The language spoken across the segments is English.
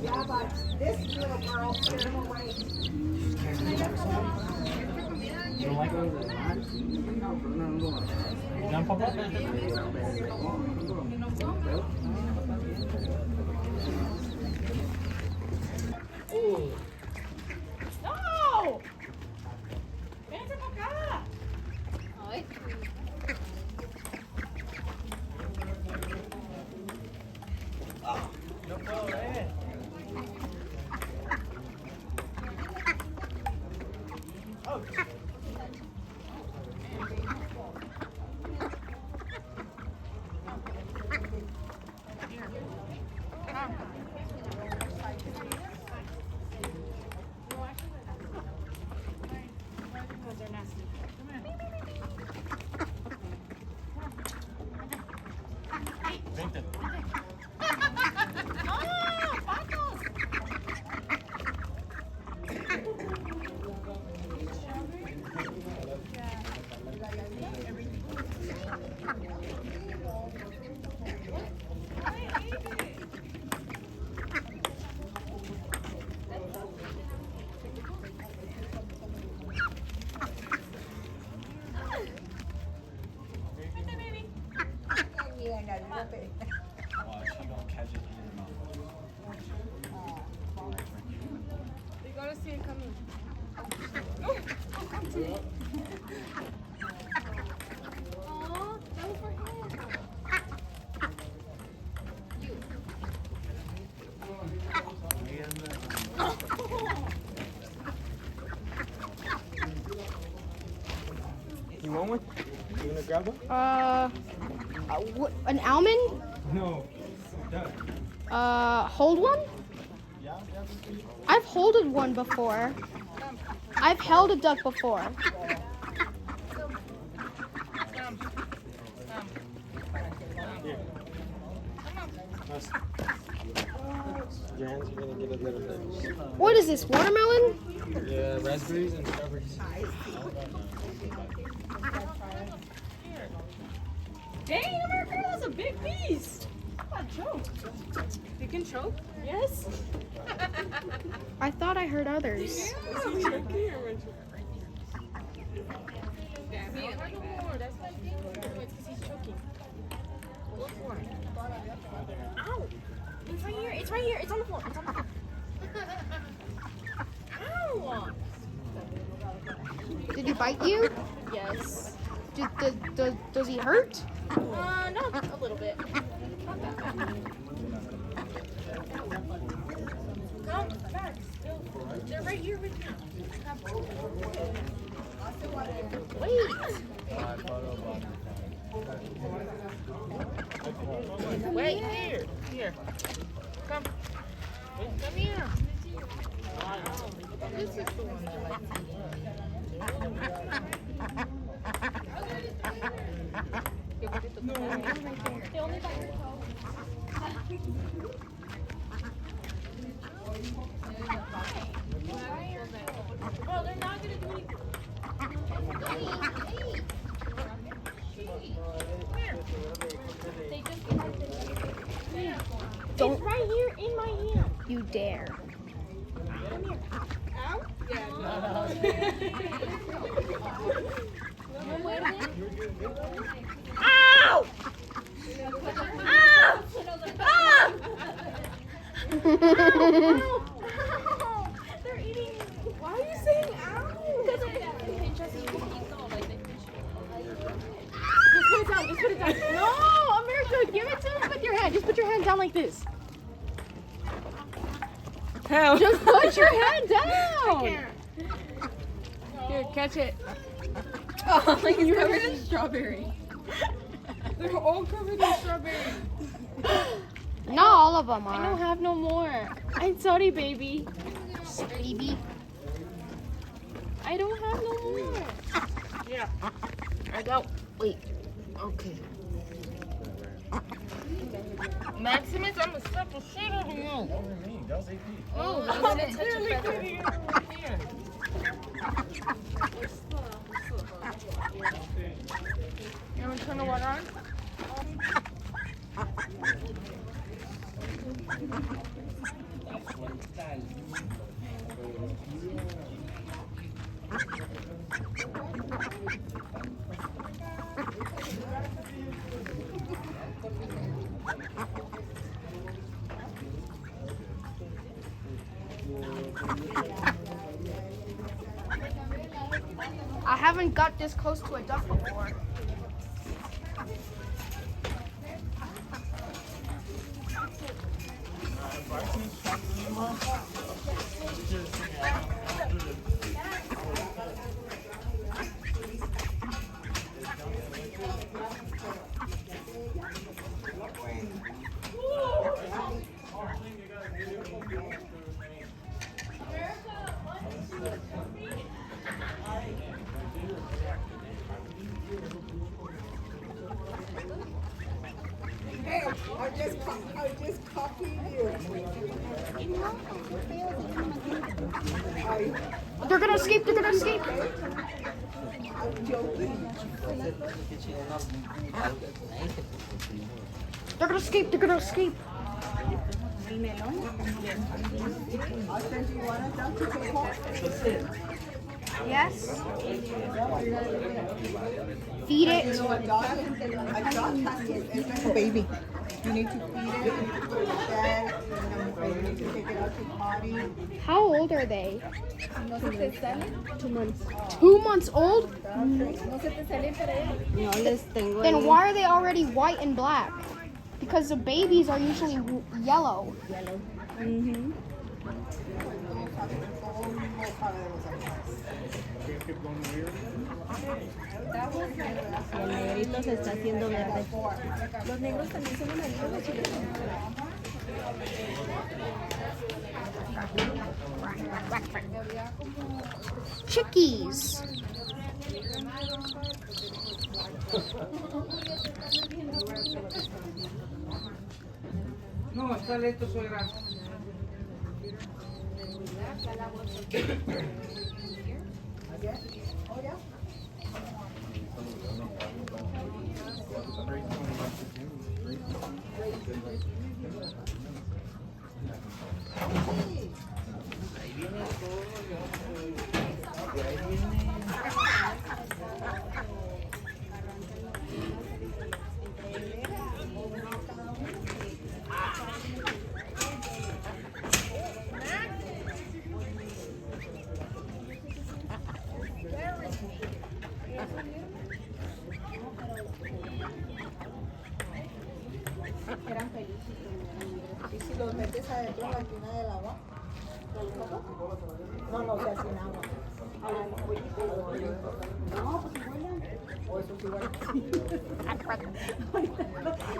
Yeah, but this little girl scared him away. You don't like it? Jump up. ¡No! ¡Vénganse para acá! Ay. No puedo ver. Vente. Watch, you don't catch it in your mouth. You gotta see it coming. Aw, that was for him. You want one? You wanna grab one? An almond? No. Duck. Hold one? Yeah, I've holded one before. I've held a duck before. Here. Your hands are gonna get a little bit. What is this, watermelon? Yeah, raspberries and strawberries. Dang, America, that's a big piece. I choked. You can choke? Yes. I thought I heard others. Yeah, that's my thing. It's because he's choking. Look for it. Ow! It's right here. It's right here. It's on the floor. It's on the floor. Ow! Did he bite you? Yes. Does he hurt? No, a little bit. Not that bad. Come back. They're right here with me. Wait. Wait here. Here. Come. Come here. This is the one that likes They only bite your toe. Bro, they're not gonna do anything. They just Don't- It's right here in my hand. You dare. Come here. Ow? Yeah, no. Ow! Ow! Ow! They're eating. Why are you saying ow? Because they pinch us and you can eat them all like they pinch you. Just put it down. Just put it down. No, America, give it to him with your hand. Just put your hand down like this. How? Just put your hand down. Here, catch it. Oh, like it's covered in strawberry. They're all covered in strawberry. Not all of them I don't are. have no more. I'm sorry, baby. Baby. I don't have no more. Yeah. I got. Wait. Okay. Maximus, I'm gonna slap the shit out of you. What do you mean? That was AP. Oh, I'm gonna touch a feather. Here. You want to turn the water on? I haven't got this close to a duck before. Hey, I just copied you. They're gonna escape, they're gonna escape. I'm joking. They're gonna escape, they're gonna escape. I'll send you one of them to take home. Yes. Feed it. A dog has to, it's like a baby. You need to feed it, you need to put it to bed, you need to take it out to potty. How old are they? 2 months. 2 months old? No les tengo Then ahí why are they already white and black? Because the babies are usually yellow. yellow. Mhm. El negrito se está haciendo verde. Los negros también son amarillos, los chilenos. Chickies. No, está listo, suegra. Y si los metes adentro de la tina del agua, no, no, o sea, sin agua. No, pues igual. O eso sí igual.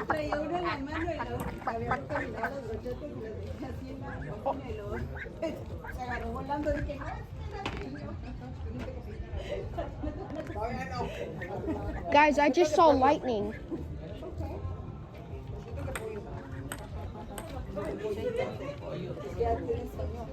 Traía uno en la mano y habíamos caminado los brochetes y los dejé así en la máquina y luego se agarró volando y dije, Guys, I just saw lightning. Ya tienes sueño.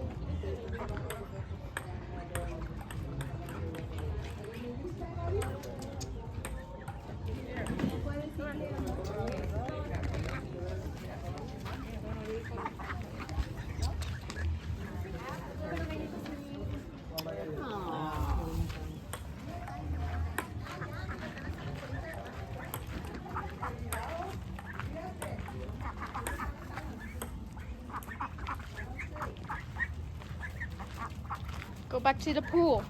Go back to the pool.